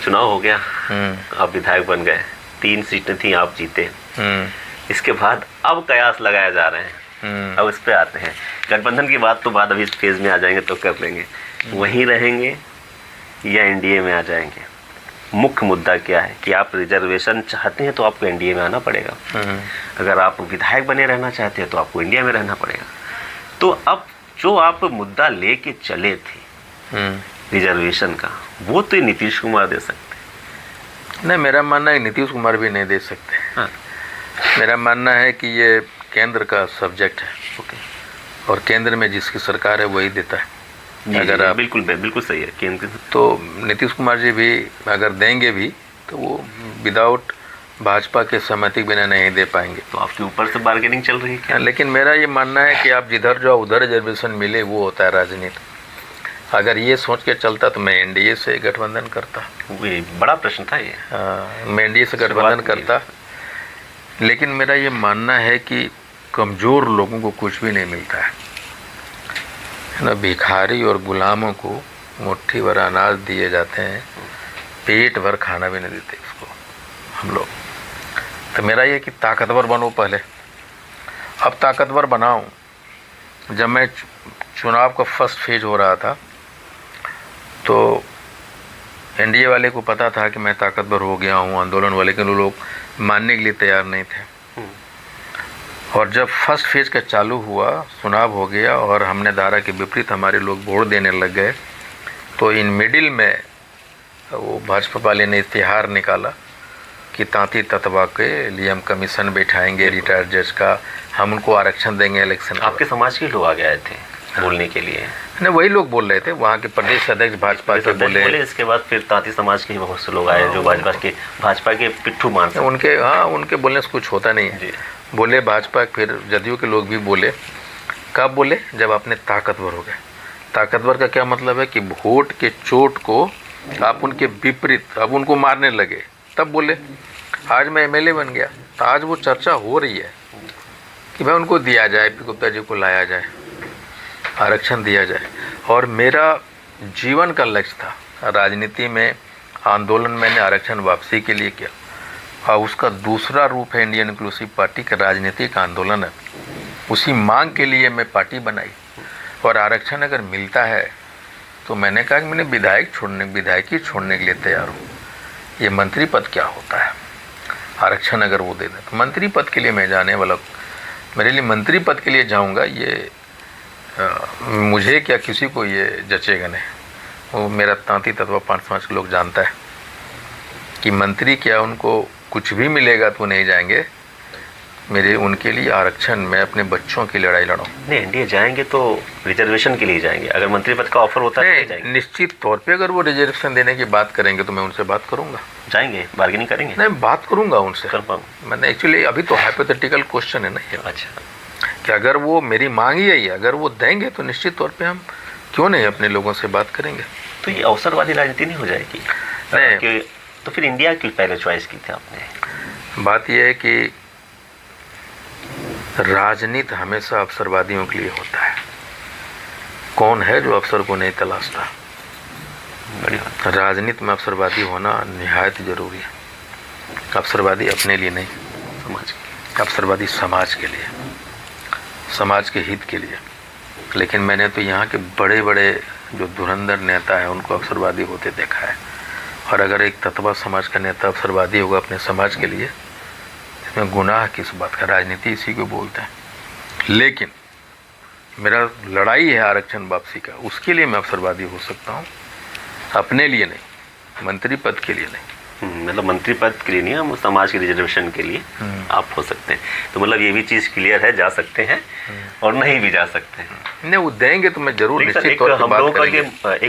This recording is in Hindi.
चुनाव हो गया, आप विधायक बन गए, 3 सीटें थी, आप जीते। इसके बाद अब कयास लगाए जा रहे हैं। अब इस पे आते हैं, गठबंधन की बात तो बाद अभी इस फेज में आ जाएंगे तो कर लेंगे। वहीं रहेंगे या एनडीए में आ जाएंगे? मुख्य मुद्दा क्या है कि आप रिजर्वेशन चाहते हैं तो आपको एनडीए में आना पड़ेगा, अगर आप विधायक बने रहना चाहते हैं तो आपको इंडिया में रहना पड़ेगा। तो अब जो आप मुद्दा लेके चले थे रिजर्वेशन का, वो तो नीतीश कुमार दे सकते? नहीं, मेरा मानना है नीतीश कुमार भी नहीं दे सकते। हाँ। मेरा मानना है कि ये केंद्र का सब्जेक्ट है। ओके। और केंद्र में जिसकी सरकार है वही देता है। अगर आप बिल्कुल सही है, केंद्र तो नीतीश कुमार जी भी अगर देंगे भी तो वो विदाउट भाजपा के सहमति बिना नहीं दे पाएंगे। तो आपके ऊपर से बार्गेनिंग चल रही है क्या? लेकिन मेरा ये मानना है कि आप जिधर जाओ उधर रिजर्वेशन मिले, वो होता है राजनीति। अगर ये सोच के चलता तो मैं एनडीए से गठबंधन करता। बड़ा प्रश्न था ये। मैं एनडीए से गठबंधन करता, लेकिन मेरा ये मानना है कि कमज़ोर लोगों को कुछ भी नहीं मिलता है ना। भिखारी और गुलामों को मुट्ठी भर अनाज दिए जाते हैं, पेट भर खाना भी नहीं देते उसको हम लोग। तो मेरा ये कि ताकतवर बनो पहले। अब ताकतवर बनाऊं। जब मैं चुनाव का फर्स्ट फेज हो रहा था तो एनडीए वाले को पता था कि मैं ताकतवर हो गया हूं, आंदोलन वाले के लोग मानने के लिए तैयार नहीं थे। और जब फर्स्ट फेज का चालू हुआ, चुनाव हो गया और हमने धारा के विपरीत हमारे लोग वोट देने लग गए, तो इन मिडिल में वो भाजपा वाले ने इश्तिहार निकाला कि तांती ततवा के लिए हम कमीशन बैठाएंगे रिटायर्ड जज का, हम उनको आरक्षण देंगे इलेक्शन। आपके समाज के लोग आ गए थे बोलने के लिए? नहीं, वही लोग बोल रहे थे, वहाँ के प्रदेश अध्यक्ष भाजपा के बोले। इसके बाद फिर तांती समाज के ही बहुत से लोग आए जो भाजपा के पिट्ठू मान सकते। उनके बोलने से कुछ होता नहीं है। बोले भाजपा, फिर जदयू के लोग भी बोले। कब बोले? जब आपने ताकतवर हो गए। ताकतवर का क्या मतलब है कि वोट के चोट को आप उनके विपरीत अब उनको मारने लगे, तब बोले। आज मैं एमएलए बन गया तो आज वो चर्चा हो रही है कि भाई उनको दिया जाए, पी गुप्ता जी को लाया जाए, आरक्षण दिया जाए। और मेरा जीवन का लक्ष्य था राजनीति में, आंदोलन मैंने आरक्षण वापसी के लिए किया, और उसका दूसरा रूप है इंडियन इंक्लूसिव पार्टी का राजनीतिक आंदोलन है। उसी मांग के लिए मैं पार्टी बनाई। और आरक्षण अगर मिलता है तो मैंने कहा कि मैंने विधायकी छोड़ने के लिए तैयार हूँ। ये मंत्री पद क्या होता है? आरक्षण अगर वो दे दें तो मंत्री पद के लिए मैं जाने वाला, मेरे लिए मंत्री पद के लिए जाऊँगा, ये मुझे क्या किसी को ये जचेगा नहीं। वो मेरा तांती तत्व 5 समाज के लोग जानता है कि मंत्री क्या, उनको कुछ भी मिलेगा तो नहीं जाएंगे। मेरे उनके लिए आरक्षण, मैं अपने बच्चों की लड़ाई लड़ूं। नहीं, एनडीए जाएंगे तो रिजर्वेशन के लिए जाएंगे, अगर मंत्री पद का ऑफर होता है तो निश्चित तौर पे अगर वो रिजर्वेशन देने की बात करेंगे तो मैं उनसे बात करूंगा। जाएंगे, बार्गेनिंग करेंगे? नहीं, बात करूंगा उनसे। कंफर्म? मैंने एक्चुअली अभी तो हाइपोथेटिकल क्वेश्चन है ना ये। अच्छा, कि अगर वो मेरी मांग ही है, अगर वो देंगे तो निश्चित तौर पर हम क्यों नहीं अपने लोगों से बात करेंगे। तो ये अवसरवादी राजनीति नहीं हो जाएगी? नहीं, तो फिर इंडिया की पहले चॉइस की थी आपने? बात यह है कि राजनीति हमेशा अवसरवादियों के लिए होता है। कौन है जो अवसर को नहीं तलाशता? राजनीति में अवसरवादी होना निहायत जरूरी है। अवसरवादी अपने लिए नहीं, समाज के, अवसरवादी समाज के लिए, समाज के हित के लिए। लेकिन मैंने तो यहाँ के बड़े बड़े जो धुरंधर नेता हैं उनको अवसरवादी होते देखा है। और अगर एक तत्वा समाज का नेता अवसरवादी होगा अपने समाज के लिए, इसमें गुनाह किस बात का? राजनीति इसी को बोलते हैं। लेकिन मेरा लड़ाई है आरक्षण वापसी का, उसके लिए मैं अवसरवादी हो सकता हूँ, अपने लिए नहीं, मंत्री पद के लिए नहीं। मतलब मंत्री पद के लिए नहीं, हम समाज के रिजर्वेशन के लिए आप हो सकते हैं। तो मतलब ये भी चीज़ क्लियर है, जा सकते हैं और नहीं भी जा सकते हैं। नहीं, वो देंगे तो मैं जरूर निश्चित तौर पर बात करेंगे। एक